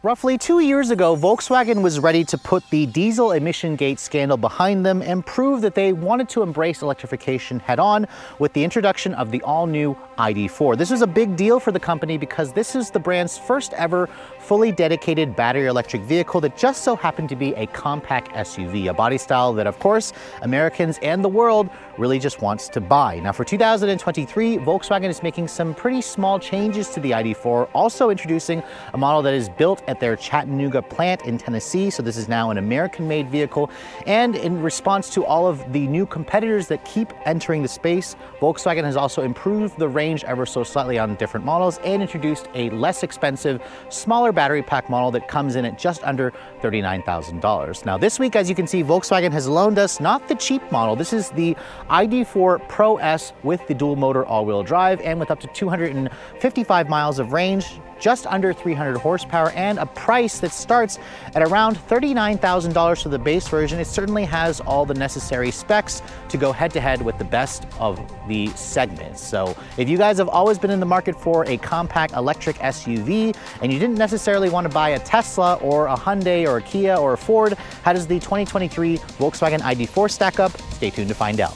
Roughly 2 years ago, Volkswagen was ready to put the diesel emission gate scandal behind them and prove that they wanted to embrace electrification head-on with the introduction of the all-new ID.4. This was a big deal for the company because this is the brand's first ever fully dedicated battery electric vehicle that just so happened to be a compact SUV, a body style that, of course, Americans and the world really just wants to buy. Now, for 2023, Volkswagen is making some pretty small changes to the ID.4, also introducing a model that is built at their Chattanooga plant in Tennessee. So this is now an American-made vehicle. And in response to all of the new competitors that keep entering the space, Volkswagen has also improved the range ever so slightly on different models and introduced a less expensive, smaller battery pack model that comes in at just under $39,000. Now this week, as you can see, Volkswagen has loaned us not the cheap model. This is the ID.4 Pro S with the dual motor all-wheel drive and with up to 255 miles of range, just under 300 horsepower, and a price that starts at around $39,000 for the base version. It certainly has all the necessary specs to go head-to-head with the best of the segment. So if you guys have always been in the market for a compact electric SUV and you didn't necessarily want to buy a Tesla or a Hyundai or a Kia or a Ford, how does the 2023 Volkswagen ID.4 stack up? Stay tuned to find out.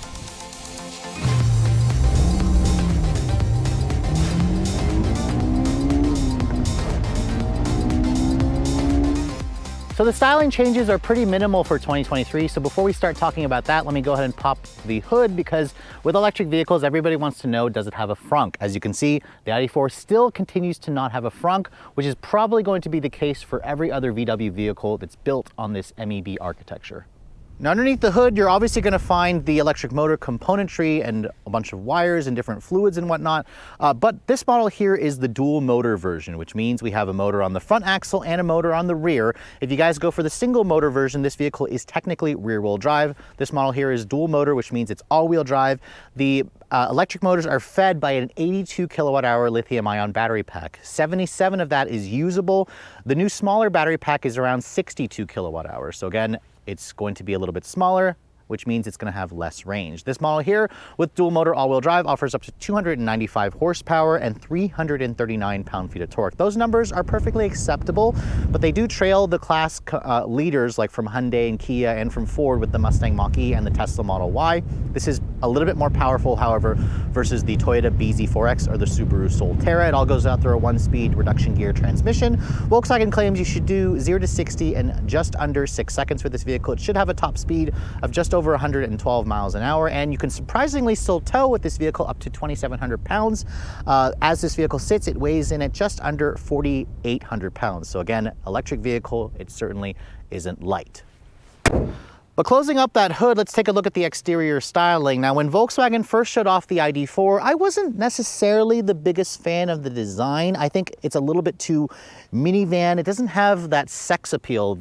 So the styling changes are pretty minimal for 2023. So before we start talking about that, let me go ahead and pop the hood, because with electric vehicles, everybody wants to know, does it have a frunk? As you can see, the ID.4 still continues to not have a frunk, which is probably going to be the case for every other VW vehicle that's built on this MEB architecture. Now, underneath the hood, you're obviously going to find the electric motor componentry and a bunch of wires and different fluids and whatnot. But this model here is the dual motor version, which means we have a motor on the front axle and a motor on the rear. If you guys go for the single motor version, this vehicle is technically rear-wheel drive. This model here is dual motor, which means it's all-wheel drive. The electric motors are fed by an 82 kilowatt-hour lithium-ion battery pack. 77 of that is usable. The new smaller battery pack is around 62 kilowatt-hours. So again, it's going to be a little bit smaller, which means it's going to have less range. This model here with dual motor all-wheel drive offers up to 295 horsepower and 339 pound-feet of torque. Those numbers are perfectly acceptable, but they do trail the class leaders like from Hyundai and Kia and from Ford with the Mustang Mach-E and the Tesla Model Y. This is a little bit more powerful, however, versus the Toyota BZ4X or the Subaru Solterra. It all goes out through a one-speed reduction gear transmission. Volkswagen claims you should do 0 to 60 in just under 6 seconds with this vehicle. It should have a top speed of just over 112 miles an hour, and you can surprisingly still tow with this vehicle up to 2,700 pounds. As this vehicle sits, it weighs in at just under 4,800 pounds. So again, electric vehicle, it certainly isn't light. But closing up that hood, let's take a look at the exterior styling. Now, when Volkswagen first showed off the ID.4, I wasn't necessarily the biggest fan of the design. I think it's a little bit too minivan. It doesn't have that sex appeal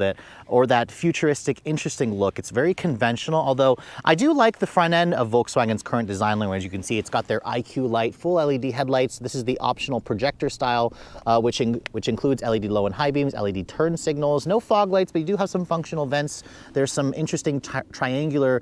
or that futuristic, interesting look. It's very conventional, although I do like the front end of Volkswagen's current design line. As you can see, it's got their IQ light, full LED headlights. This is the optional projector style, which includes LED low and high beams, LED turn signals, no fog lights, but you do have some functional vents. There's some interesting triangular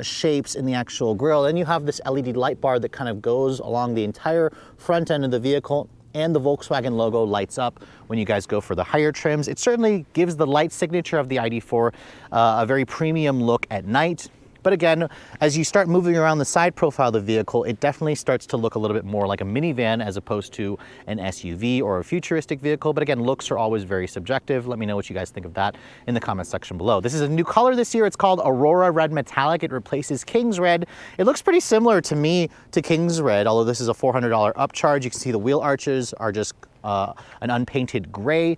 shapes in the actual grille. Then you have this LED light bar that kind of goes along the entire front end of the vehicle, and the Volkswagen logo lights up when you guys go for the higher trims. It certainly gives the light signature of the ID.4 a very premium look at night. But again, as you start moving around the side profile of the vehicle, it definitely starts to look a little bit more like a minivan as opposed to an SUV or a futuristic vehicle. But again, looks are always very subjective. Let me know what you guys think of that in the comment section below. This is a new color this year. It's called Aurora Red Metallic. It replaces King's Red. It looks pretty similar to me to King's Red, although this is a $400 upcharge. You can see the wheel arches are just an unpainted gray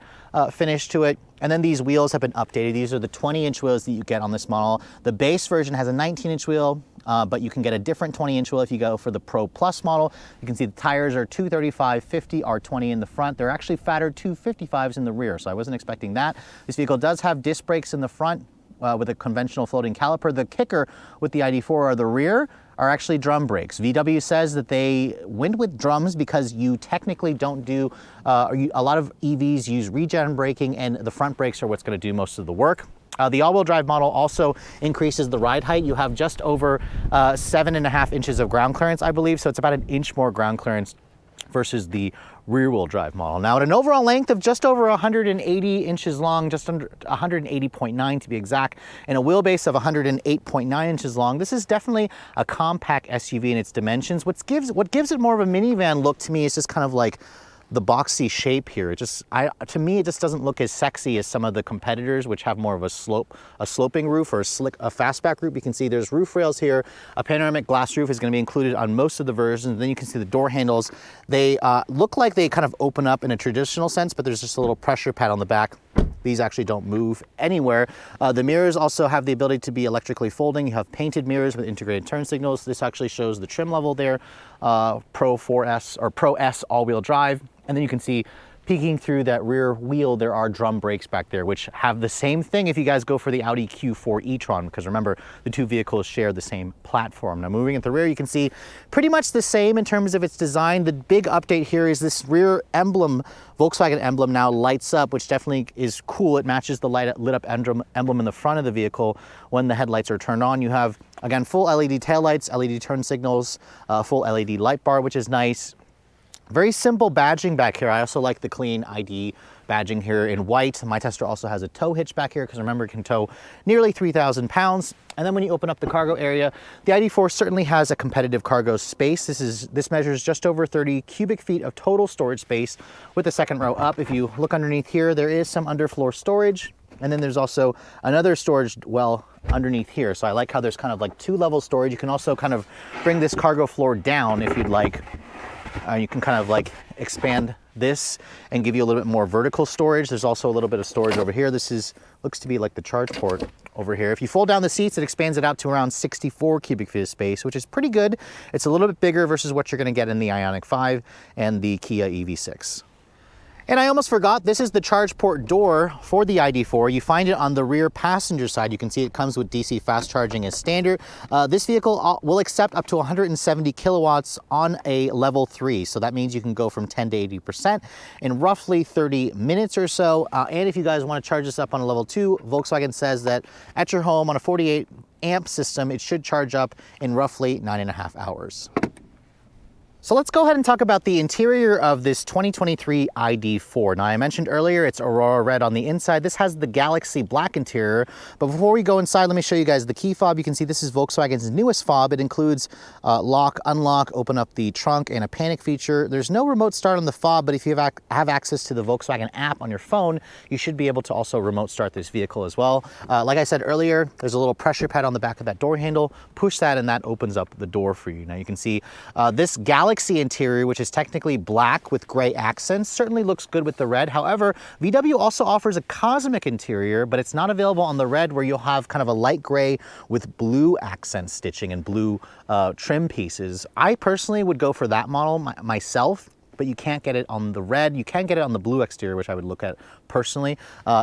finish to it. And then these wheels have been updated. These are the 20-inch wheels that you get on this model. The base version has a 19-inch wheel, but you can get a different 20-inch wheel if you go for the Pro Plus model. You can see the tires are 235/50 R20 in the front. They're actually fatter 255s in the rear, so I wasn't expecting that. This vehicle does have disc brakes in the front with a conventional floating caliper. The kicker with the ID.4 or the rear are actually drum brakes. VW says that they went with drums because you technically don't do, a lot of EVs use regen braking, and the front brakes are what's going to do most of the work. The all-wheel drive model also increases the ride height. You have just over 7.5 inches of ground clearance, I believe, so it's about an inch more ground clearance versus the rear-wheel drive model. Now at an overall length of just over 180 inches long, just under 180.9 to be exact, and a wheelbase of 108.9 inches long, this is definitely a compact SUV in its dimensions. What gives it more of a minivan look to me is just kind of like the boxy shape here. To me, it just doesn't look as sexy as some of the competitors, which have more of a sloping roof or a fastback roof. You can see there's roof rails here. A panoramic glass roof is going to be included on most of the versions. Then you can see the door handles. They look like they kind of open up in a traditional sense, but there's just a little pressure pad on the back. These actually don't move anywhere. The mirrors also have the ability to be electrically folding. You have painted mirrors with integrated turn signals. This actually shows the trim level there, Pro 4S or Pro S all-wheel drive. And then you can see peeking through that rear wheel, there are drum brakes back there, which have the same thing if you guys go for the Audi Q4 e-tron, because remember, the two vehicles share the same platform. Now moving at the rear, you can see pretty much the same in terms of its design. The big update here is this rear emblem, Volkswagen emblem now lights up, which definitely is cool. It matches the lit up emblem in the front of the vehicle when the headlights are turned on. You have, again, full LED taillights, LED turn signals, full LED light bar, which is nice. Very simple badging back here. I also like the clean ID badging here in white. My Tester also has a tow hitch back here because remember it can tow nearly 3,000 pounds. And then when you open up the cargo area, the ID.4 certainly has a competitive cargo space. This measures just over 30 cubic feet of total storage space with the second row up. If you look underneath here, there is some underfloor storage. And then there's also another storage well underneath here. So I like how there's kind of like two-level storage. You can also kind of bring this cargo floor down if you'd like. You can kind of like expand this and give you a little bit more vertical storage. There's also a little bit of storage over here. Looks to be like the charge port over here. If you fold down the seats, it expands it out to around 64 cubic feet of space, which is pretty good. It's a little bit bigger versus what you're going to get in the Ioniq 5 and the Kia EV6. And I almost forgot, this is the charge port door for the ID.4. You find it on the rear passenger side. You can see it comes with DC fast charging as standard. This vehicle will accept up to 170 kilowatts on a level 3. So that means you can go from 10 to 80% in roughly 30 minutes or so. And if you guys want to charge this up on a level 2, Volkswagen says that at your home on a 48 amp system, it should charge up in roughly 9.5 hours. So let's go ahead and talk about the interior of this 2023 ID.4. Now I mentioned earlier it's Aurora Red on the inside. This has the Galaxy Black interior. But before we go inside, let me show you guys the key fob. You can see this is Volkswagen's newest fob. It includes lock, unlock, open up the trunk, and a panic feature. There's no remote start on the fob, but if you have access to the Volkswagen app on your phone, you should be able to also remote start this vehicle as well. Like I said earlier, there's a little pressure pad on the back of that door handle. Push that and that opens up the door for you. Now you can see this Galaxy interior, which is technically black with gray accents, certainly looks good with the red. However, VW also offers a cosmic interior, but it's not available on the red, where you'll have kind of a light gray with blue accent stitching and blue trim pieces. I personally would go for that model myself, but you can't get it on the red. You can get it on the blue exterior, which I would look at personally.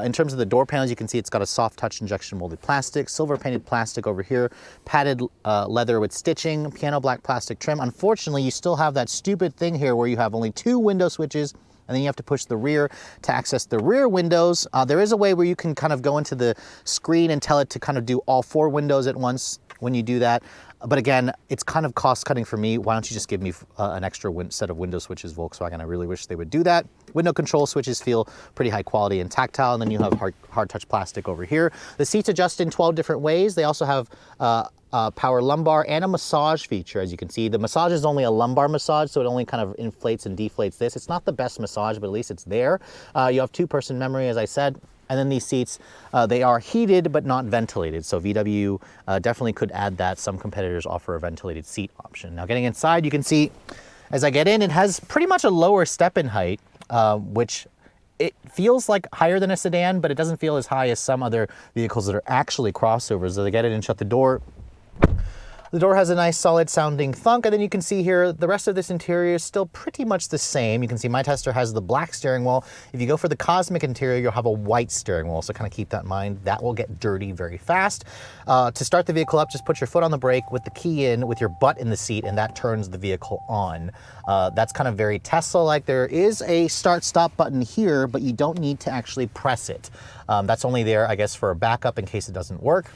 In terms of the door panels, you can see it's got a soft touch injection molded plastic, silver painted plastic over here, padded leather with stitching, piano black plastic trim. Unfortunately, you still have that stupid thing here where you have only 2 window switches, and then you have to push the rear to access the rear windows. There is a way where you can kind of go into the screen and tell it to kind of do all 4 windows at once when you do that. But again, it's kind of cost cutting for me. Why don't you just give me an extra set of window switches, Volkswagen? I really wish they would do that. Window control switches feel pretty high quality and tactile. And then you have hard touch plastic over here. The seats adjust in 12 different ways. They also have power lumbar and a massage feature. As you can see, the massage is only a lumbar massage, so it only kind of inflates and deflates this. It's not the best massage, but at least it's there. You have 2-person memory, as I said. And then these seats, they are heated but not ventilated. So VW definitely could add that. Some competitors offer a ventilated seat option. Now getting inside, you can see as I get in, it has pretty much a lower step-in height, which it feels like higher than a sedan, but it doesn't feel as high as some other vehicles that are actually crossovers. So they get in and shut the door. The door has a nice solid sounding thunk, and then you can see here the rest of this interior is still pretty much the same. You can see my Tester has the black steering wheel. If you go for the cosmic interior, you'll have a white steering wheel, so kind of keep that in mind. That will get dirty very fast. To start the vehicle up, just put your foot on the brake with the key in, with your butt in the seat, and that turns the vehicle on. That's kind of very Tesla-like. There is a start-stop button here, but you don't need to actually press it. That's only there, I guess, for a backup in case it doesn't work.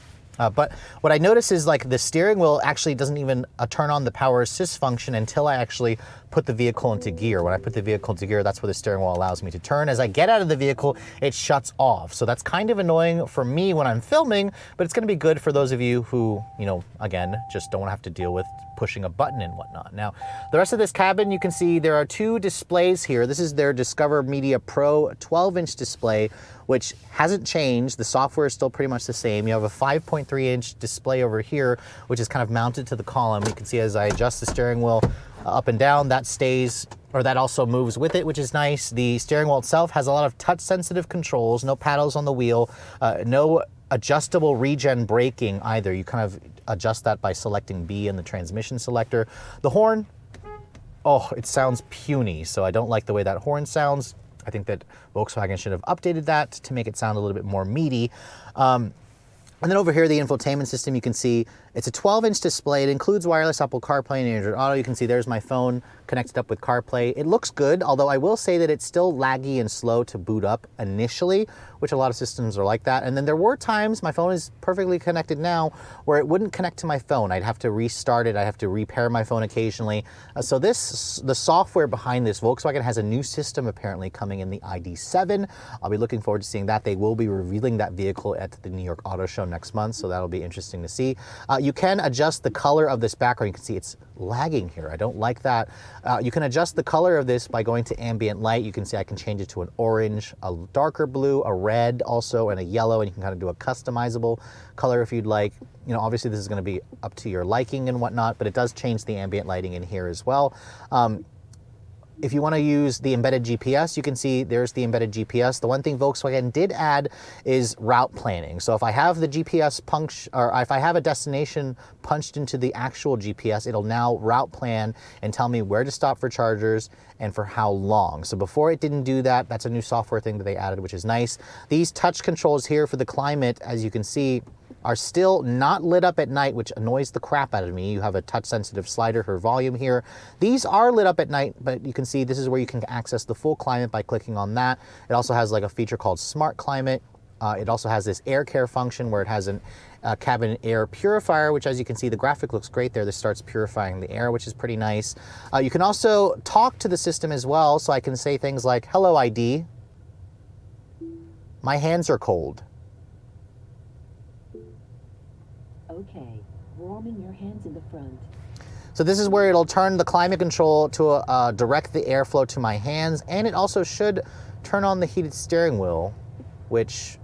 But what I notice is like the steering wheel actually doesn't even turn on the power assist function until I actually put the vehicle into gear. When I put the vehicle into gear, that's where the steering wheel allows me to turn. As I get out of the vehicle, it shuts off. So that's kind of annoying for me when I'm filming, but it's gonna be good for those of you who, you know, again, just don't wanna have to deal with pushing a button and whatnot. Now, the rest of this cabin, you can see there are two displays here. This is their Discover Media Pro 12-inch display, which hasn't changed. The software is still pretty much the same. You have a 5.3-inch display over here, which is kind of mounted to the column. You can see as I adjust the steering wheel up and down, that stays, or that also moves with it, which is nice. The steering wheel itself has a lot of touch-sensitive controls, no paddles on the wheel, no adjustable regen braking either. You kind of adjust that by selecting B in the transmission selector. The horn, oh, it sounds puny, so I don't like the way that horn sounds. I think that Volkswagen should have updated that to make it sound a little bit more meaty. And then over here, the infotainment system, you can see it's a 12-inch display. It includes wireless Apple CarPlay and Android Auto. You can see there's my phone connected up with CarPlay. It looks good, although I will say that it's still laggy and slow to boot up initially, which a lot of systems are like that. And then there were times, my phone is perfectly connected now, where it wouldn't connect to my phone. I'd have to restart it. I'd have to repair my phone occasionally. So the software behind this, Volkswagen has a new system apparently coming in the ID.4. I'll be looking forward to seeing that. They will be revealing that vehicle at the New York Auto Show next month, so that'll be interesting to see. You can adjust the color of this background. You can see it's lagging here. I don't like that. You can adjust the color of this by going to ambient light. You can see I can change it to an orange, a darker blue, a red also, and a yellow, and you can kind of do a customizable color if you'd like. You know, obviously this is going to be up to your liking and whatnot, but it does change the ambient lighting in here as well. If you want to use the embedded GPS, you can see there's the embedded GPS. The one thing Volkswagen did add is route planning. So if I have the GPS or if I have a destination punched into the actual GPS, it'll now route plan and tell me where to stop for chargers and for how long. So before it didn't do that. That's a new software thing that they added, which is nice. These touch controls here for the climate, as you can see, are still not lit up at night, which annoys the crap out of me. You have a touch-sensitive slider for volume here. These are lit up at night, but you can see this is where you can access the full climate by clicking on that. It also has like a feature called Smart Climate. It also has this air care function where it has a cabin air purifier, which as you can see, the graphic looks great there. This starts purifying the air, which is pretty nice. You can also talk to the system as well. So I can say things like, "Hello ID, my hands are cold." Okay, warming your hands in the front. So this is where it'll turn the climate control to direct the airflow to my hands, and it also should turn on the heated steering wheel, which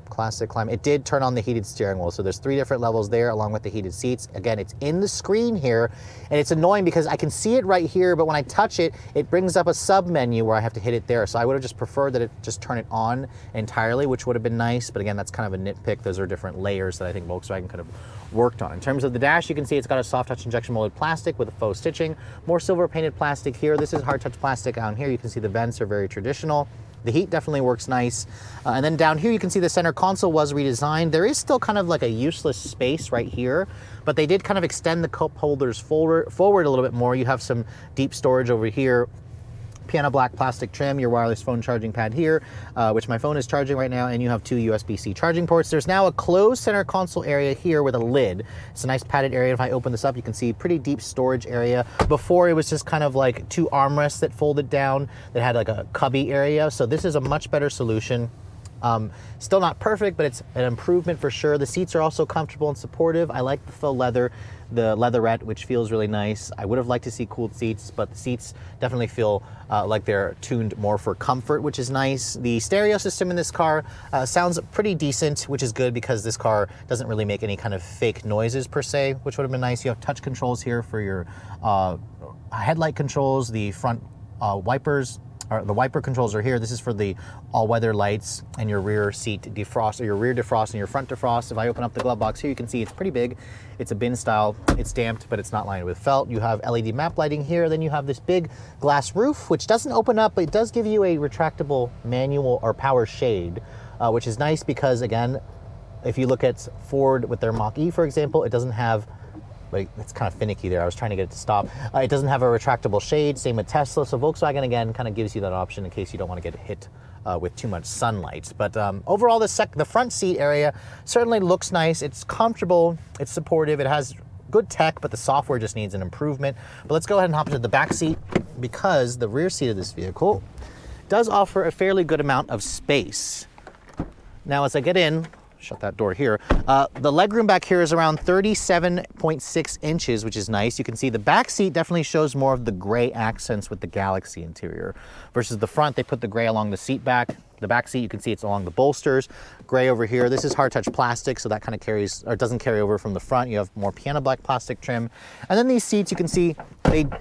classic climate. It did turn on the heated steering wheel. So there's 3 different levels there along with the heated seats. Again, it's in the screen here, and it's annoying because I can see it right here, but when I touch it, it brings up a sub menu where I have to hit it there. So I would have just preferred that it just turn it on entirely, which would have been nice. But again, that's kind of a nitpick. Those are different layers that I think Volkswagen could have worked on. In terms of the dash, you can see it's got a soft touch injection molded plastic with a faux stitching, more silver painted plastic here. This is hard touch plastic down here. You can see the vents are very traditional. The heat definitely works nice. And then down here, you can see the center console was redesigned. There is still kind of like a useless space right here, but they did kind of extend the cup holders forward a little bit more. You have some deep storage over here. Piano black plastic trim, your wireless phone charging pad here, which my phone is charging right now, and you have 2 USB-C charging ports. There's now a closed center console area here with a lid. It's a nice padded area. If I open this up, you can see pretty deep storage area. Before, it was just kind of like 2 armrests that folded down that had like a cubby area. So this is a much better solution. Still not perfect, but it's an improvement for sure. The seats are also comfortable and supportive. I like the faux leather, the leatherette, which feels really nice. I would have liked to see cooled seats, but the seats definitely feel like they're tuned more for comfort, which is nice. The stereo system in this car sounds pretty decent, which is good because this car doesn't really make any kind of fake noises per se, which would have been nice. You have touch controls here for your headlight controls, the front wipers. The wiper controls are here. This is for the all-weather lights and your rear seat defrost, or your rear defrost and your front defrost. If I open up the glove box here, you can see it's pretty big. It's a bin style. It's damped, but it's not lined with felt. You have LED map lighting here. Then you have this big glass roof, which doesn't open up, but it does give you a retractable manual or power shade, which is nice because, again, if you look at Ford with their Mach-E, for example, it doesn't have, but it's kind of finicky there. I was trying to get it to stop. It doesn't have a retractable shade, same with Tesla. So Volkswagen, again, kind of gives you that option in case you don't want to get hit with too much sunlight. But overall, the front seat area certainly looks nice. It's comfortable, it's supportive, it has good tech, but the software just needs an improvement. But let's go ahead and hop into the back seat, because the rear seat of this vehicle does offer a fairly good amount of space. Now, as I get in, shut that door here, the legroom back here is around 37.6 inches, which is nice. You can see the back seat definitely shows more of the gray accents with the Galaxy interior versus the front. They put the gray along the seat back. The back seat, you can see it's along the bolsters. Gray over here. This is hard touch plastic, so that kind of carries, or doesn't carry over from the front. You have more piano black plastic trim. And then these seats, you can see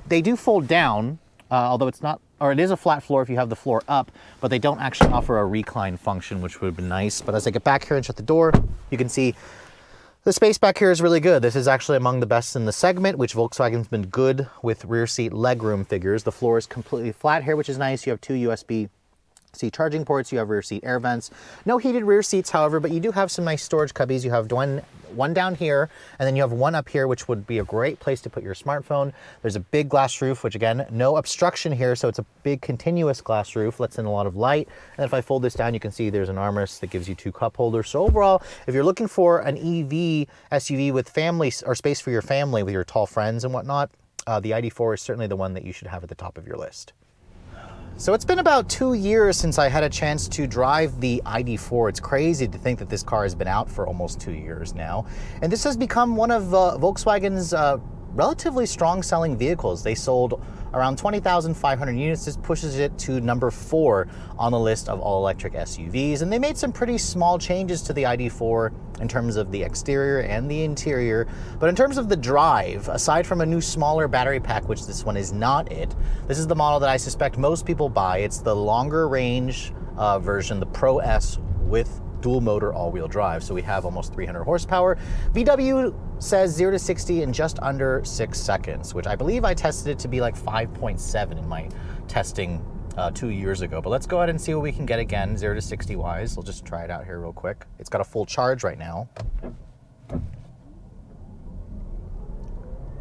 they do fold down, although it's not, or it is a flat floor if you have the floor up, but they don't actually offer a recline function, which would have been nice. But as I get back here and shut the door, you can see the space back here is really good. This is actually among the best in the segment, which Volkswagen's been good with rear seat legroom figures. The floor is completely flat here, which is nice. You have 2 USB-C charging ports, you have rear seat air vents. No heated rear seats, however, but you do have some nice storage cubbies. You have one down here, and then you have one up here, which would be a great place to put your smartphone. There's a big glass roof, which again, no obstruction here, so it's a big continuous glass roof, lets in a lot of light. And if I fold this down, you can see there's an armrest that gives you 2 cup holders. So overall, if you're looking for an EV SUV with family, or space for your family with your tall friends and whatnot, the ID.4 is certainly the one that you should have at the top of your list. So it's been about 2 years since I had a chance to drive the ID.4. It's crazy to think that this car has been out for almost 2 years now. And this has become one of Volkswagen's relatively strong selling vehicles. They sold around 20,500 units. This pushes it to number 4 on the list of all electric SUVs. And they made some pretty small changes to the ID.4 in terms of the exterior and the interior. But in terms of the drive, aside from a new smaller battery pack, which this one is not it, this is the model that I suspect most people buy. It's the longer range version, the Pro S with dual motor all-wheel drive. So we have almost 300 horsepower. VW says 0 to 60 in just under 6 seconds, which I believe I tested it to be like 5.7 in my testing 2 years ago. But let's go ahead and see what we can get again, 0 to 60 wise. We'll just try it out here real quick. It's got a full charge right now.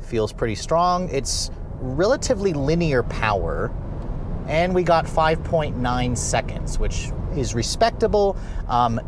Feels pretty strong. It's relatively linear power, and we got 5.9 seconds, which is respectable.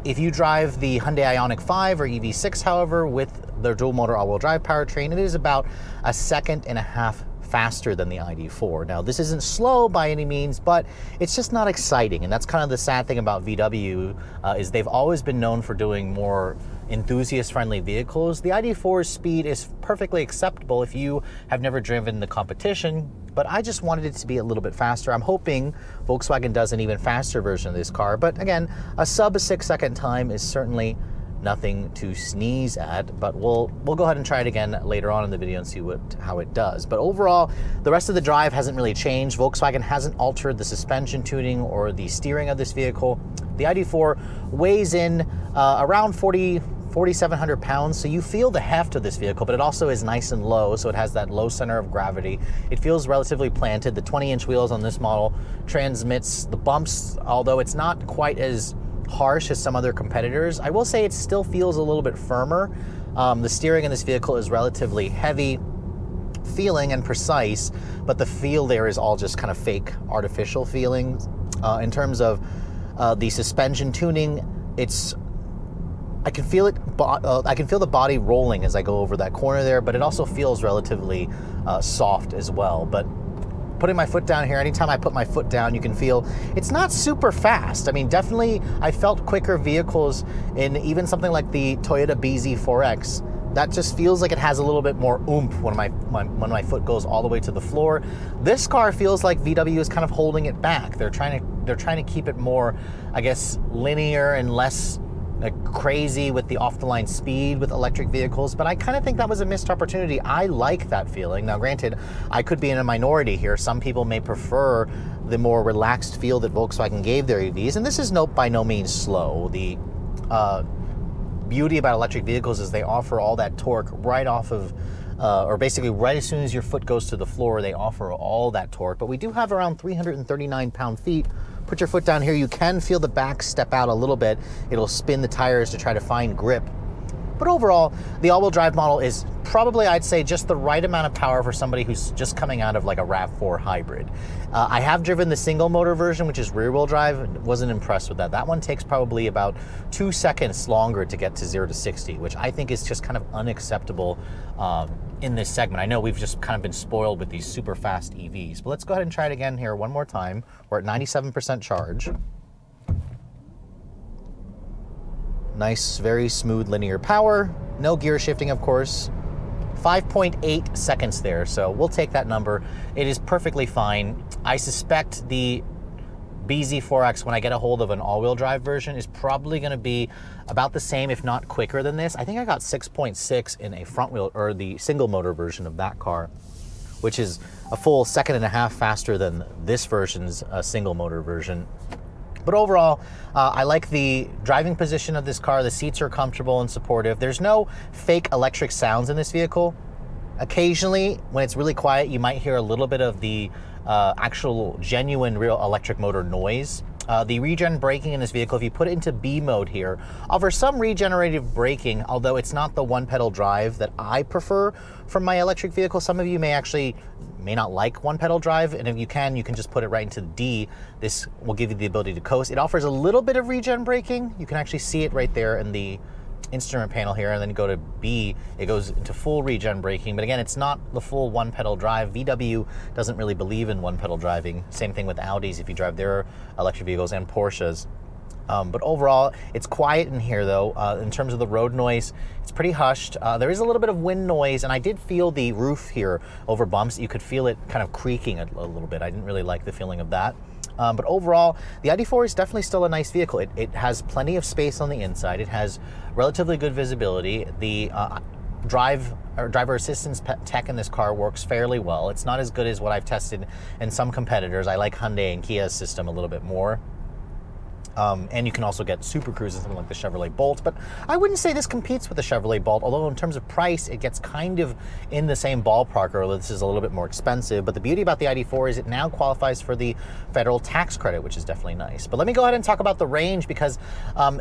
If you drive the Hyundai Ioniq 5 or EV6, however, with the dual motor all-wheel drive powertrain, it is about 1.5 seconds faster than the ID.4. Now, this isn't slow by any means, but it's just not exciting. And that's kind of the sad thing about VW, is they've always been known for doing more enthusiast-friendly vehicles. The ID.4's speed is perfectly acceptable if you have never driven the competition, but I just wanted it to be a little bit faster. I'm hoping Volkswagen does an even faster version of this car, but again, a sub 6 second time is certainly nothing to sneeze at, but we'll go ahead and try it again later on in the video and see how it does. But overall, the rest of the drive hasn't really changed. Volkswagen hasn't altered the suspension tuning or the steering of this vehicle. The ID.4 weighs in around 4,700 pounds, so you feel the heft of this vehicle, but it also is nice and low, so it has that low center of gravity. It feels relatively planted. The 20-inch wheels on this model transmits the bumps, although it's not quite as harsh as some other competitors. I will say it still feels a little bit firmer. The steering in this vehicle is relatively heavy feeling and precise, but the feel there is all just kind of fake, artificial feelings. In terms of the suspension tuning, I can feel it. I can feel the body rolling as I go over that corner there, but it also feels relatively soft as well. But putting my foot down here, anytime I put my foot down, you can feel it's not super fast. I mean, definitely I felt quicker vehicles in even something like the Toyota BZ4X. That just feels like it has a little bit more oomph when my foot goes all the way to the floor. This car feels like VW is kind of holding it back. They're trying to keep it more, I guess, linear and less crazy with the off-the-line speed with electric vehicles, but I kind of think that was a missed opportunity. I like that feeling. Now, granted, I could be in a minority here. Some people may prefer the more relaxed feel that Volkswagen gave their EVs, and this is by no means slow. The beauty about electric vehicles is they offer all that torque right off of, or basically right as soon as your foot goes to the floor, they offer all that torque. But we do have around 339 pound-feet. Put your foot down here, you can feel the back step out a little bit. It'll spin the tires to try to find grip. But overall, the all-wheel drive model is probably, I'd say, just the right amount of power for somebody who's just coming out of like a RAV4 hybrid. I have driven the single motor version, which is rear-wheel drive. Wasn't impressed with that. That one takes probably about 2 seconds longer to get to 0 to 60, which I think is just kind of unacceptable in this segment. I know we've just kind of been spoiled with these super fast EVs, but let's go ahead and try it again here one more time. We're at 97% charge. Nice, very smooth linear power. No gear shifting, of course. 5.8 seconds there, so we'll take that number. It is perfectly fine. I suspect the BZ4X, when I get a hold of an all-wheel drive version, is probably going to be about the same, if not quicker than this. I think I got 6.6 in a front wheel, or the single motor version of that car, which is a full 1.5 seconds faster than this version's single motor version. But overall, I like the driving position of this car. The seats are comfortable and supportive. There's no fake electric sounds in this vehicle. Occasionally, when it's really quiet, you might hear a little bit of the actual genuine real electric motor noise. The regen braking in this vehicle, if you put it into B mode here, offers some regenerative braking, although it's not the one pedal drive that I prefer from my electric vehicle. Some of you may not like one pedal drive, and if you can just put it right into the D. This will give you the ability to coast. It offers a little bit of regen braking. You can actually see it right there in the instrument panel here, and then you go to B, it goes into full regen braking. But again, it's not the full one pedal drive. VW doesn't really believe in one pedal driving. Same thing with Audis if you drive their electric vehicles, and Porsches. But overall, it's quiet in here though. In terms of the road noise, it's pretty hushed. There is a little bit of wind noise, and I did feel the roof here over bumps. You could feel it kind of creaking a little bit. I didn't really like the feeling of that. But overall, the ID.4 is definitely still a nice vehicle. It has plenty of space on the inside. It has relatively good visibility. The driver assistance tech in this car works fairly well. It's not as good as what I've tested in some competitors. I like Hyundai and Kia's system a little bit more. And you can also get Super Cruise and something like the Chevrolet Bolt, but I wouldn't say this competes with the Chevrolet Bolt, although in terms of price, it gets kind of in the same ballpark, although this is a little bit more expensive. But the beauty about the ID.4 is it now qualifies for the federal tax credit, which is definitely nice. But let me go ahead and talk about the range, because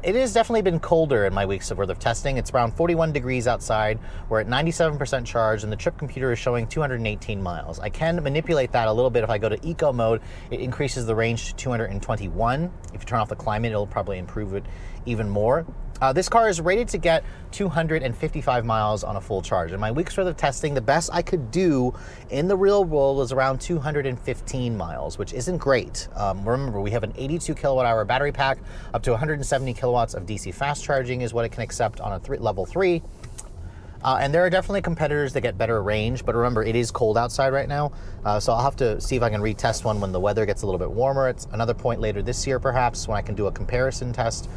it has definitely been colder in my weeks worth of testing. It's around 41 degrees outside. We're at 97% charge, and the trip computer is showing 218 miles. I can manipulate that a little bit. If I go to eco mode, it increases the range to 221. If you turn off the climate, it'll probably improve it even more. This car is rated to get 255 miles on a full charge. In my week's worth of testing, the best I could do in the real world was around 215 miles, which isn't great. Remember, we have an 82 kilowatt hour battery pack. Up to 170 kilowatts of DC fast charging is what it can accept on a level 3. And there are definitely competitors that get better range, but remember, it is cold outside right now, so I'll have to see if I can retest one when the weather gets a little bit warmer. It's another point later this year, perhaps, when I can do a comparison test.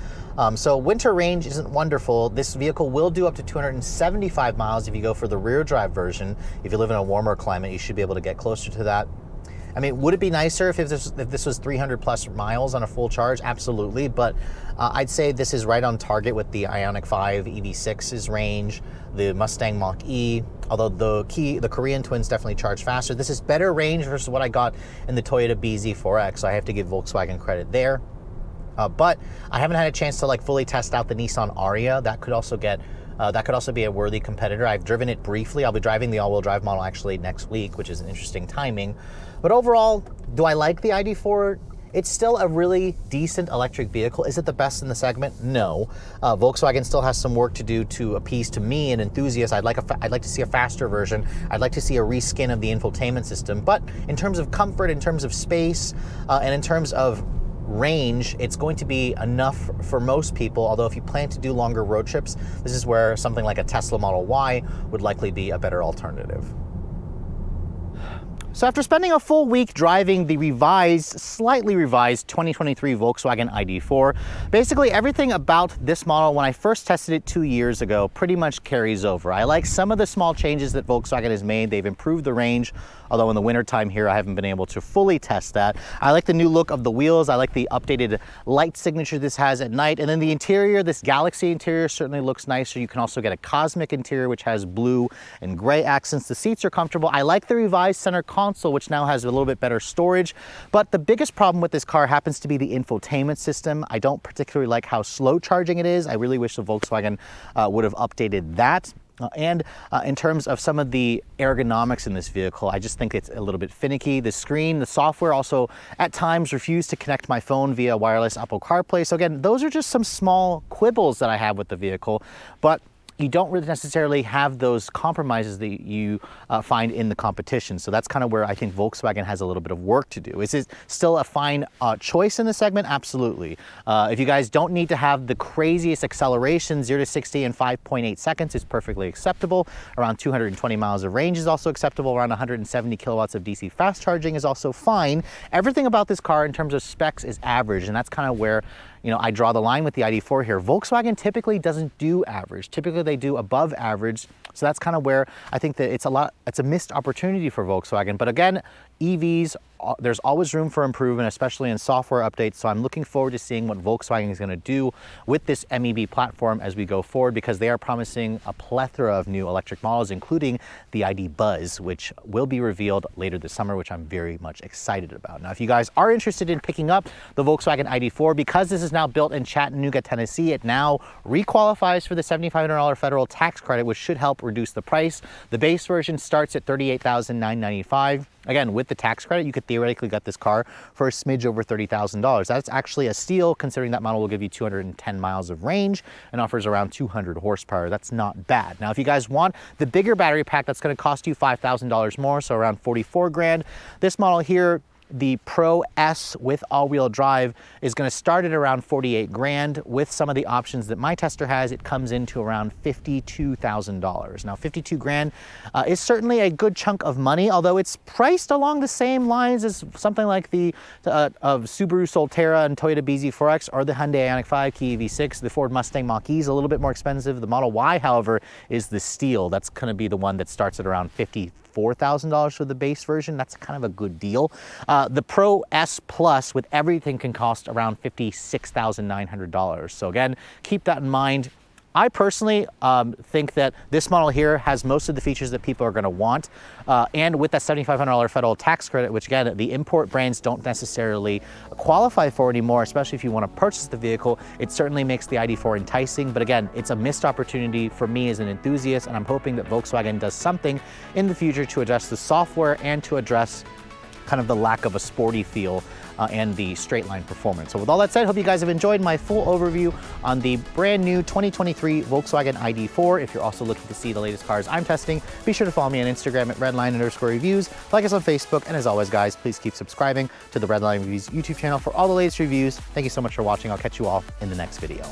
So winter range isn't wonderful. This vehicle will do up to 275 miles if you go for the rear drive version. If you live in a warmer climate, you should be able to get closer to that. I mean, would it be nicer if this was 300 plus miles on a full charge? Absolutely, but I'd say this is right on target with the Ioniq 5 EV6's range, the Mustang Mach-E, although the Korean twins definitely charge faster. This is better range versus what I got in the Toyota BZ4X, so I have to give Volkswagen credit there. But I haven't had a chance to fully test out the Nissan Ariya. That could also be a worthy competitor. I've driven it briefly. I'll be driving the all-wheel drive model actually next week, which is an interesting timing. But overall, do I like the ID.4? It's still a really decent electric vehicle. Is it the best in the segment? No. Volkswagen still has some work to do to appease to me, an enthusiast. I'd like to see a faster version. I'd like to see a reskin of the infotainment system. But in terms of comfort, in terms of space, and in terms of range, it's going to be enough for most people, although if you plan to do longer road trips, this is where something like a Tesla Model Y would likely be a better alternative. So after spending a full week driving the slightly revised 2023 Volkswagen ID.4, basically everything about this model when I first tested it 2 years ago pretty much carries over. I like some of the small changes that Volkswagen has made. They've improved the range, although in the wintertime here, I haven't been able to fully test that. I like the new look of the wheels. I like the updated light signature this has at night. And then the interior, this Galaxy interior certainly looks nicer. You can also get a Cosmic interior, which has blue and gray accents. The seats are comfortable. I like the revised center console. console, which now has a little bit better storage. But the biggest problem with this car happens to be the infotainment system. I don't particularly like how slow charging it is. I really wish the Volkswagen would have updated that. In terms of some of the ergonomics in this vehicle, I just think it's a little bit finicky. The screen, the software also at times refused to connect my phone via wireless Apple CarPlay. So again, those are just some small quibbles that I have with the vehicle, but you don't really necessarily have those compromises that you find in the competition. So that's kind of where I think Volkswagen has a little bit of work to do. Is it still a fine choice in the segment? Absolutely. If you guys don't need to have the craziest acceleration, 0 to 60 in 5.8 seconds is perfectly acceptable. Around 220 miles of range is also acceptable. Around 170 kilowatts of DC fast charging is also fine. Everything about this car in terms of specs is average, and that's kind of where I draw the line with the ID.4 here. Volkswagen typically doesn't do average. Typically they do above average. So that's kind of where I think that it's a missed opportunity for Volkswagen. But again, EVs, there's always room for improvement, especially in software updates. So I'm looking forward to seeing what Volkswagen is going to do with this MEB platform as we go forward, because they are promising a plethora of new electric models, including the ID Buzz, which will be revealed later this summer, which I'm very much excited about. Now, if you guys are interested in picking up the Volkswagen ID.4, because this is now built in Chattanooga, Tennessee, it now requalifies for the $7,500 federal tax credit, which should help reduce the price. The base version starts at $38,995. Again, with the tax credit, you could theoretically get this car for a smidge over $30,000. That's actually a steal, considering that model will give you 210 miles of range and offers around 200 horsepower. That's not bad. Now, if you guys want the bigger battery pack, that's going to cost you $5,000 more, so around 44 grand. This model here, the Pro S with all-wheel drive, is going to start at around 48 grand. With some of the options that my tester has, it comes into around $52,000. Now, 52 grand is certainly a good chunk of money, although it's priced along the same lines as something like the of Subaru Solterra and Toyota BZ4X, or the Hyundai Ioniq 5, Kia EV6. The Ford Mustang Mach-E is a little bit more expensive. The Model Y, however, is the steal. That's going to be the one that starts at around $54,000 for the base version. That's kind of a good deal. The Pro S Plus with everything can cost around $56,900. So again, keep that in mind. I personally think that this model here has most of the features that people are going to want. And with that $7,500 federal tax credit, which again, the import brands don't necessarily qualify for anymore, especially if you want to purchase the vehicle, it certainly makes the ID.4 enticing. But again, it's a missed opportunity for me as an enthusiast, and I'm hoping that Volkswagen does something in the future to address the software and to address kind of the lack of a sporty feel and the straight line performance. So with all that said, hope you guys have enjoyed my full overview on the brand new 2023 Volkswagen ID.4. If you're also looking to see the latest cars I'm testing, be sure to follow me on Instagram at Redline_reviews, like us on Facebook, and as always guys, please keep subscribing to the Redline Reviews YouTube channel for all the latest reviews. Thank you so much for watching. I'll catch you all in the next video.